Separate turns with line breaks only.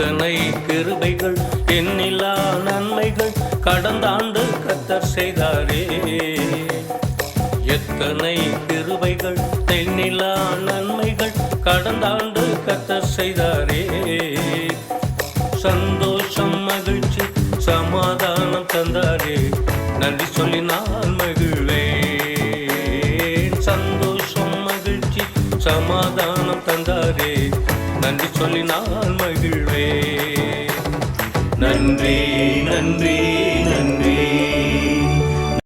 எத்தனை கிருபைகள் எண்ணிலா நன்மைகள் கடந்த ஆண்டு கர்த்தர் செய்தாரே. எத்தனை கிருபைகள் எண்ணிலா நன்மைகள் கடந்த ஆண்டு கர்த்தர் செய்தாரே. சந்தோஷம் மகிழ்ச்சி சமாதானம் தந்தாரே, நன்றி சொல்லி நான் மகிழ்வேன். சந்தோஷம் மகிழ்ச்சி சமாதானம் தந்தாரே, நன்றி சொல்லி நான் மகிழ்வேன். நன்றி நன்றி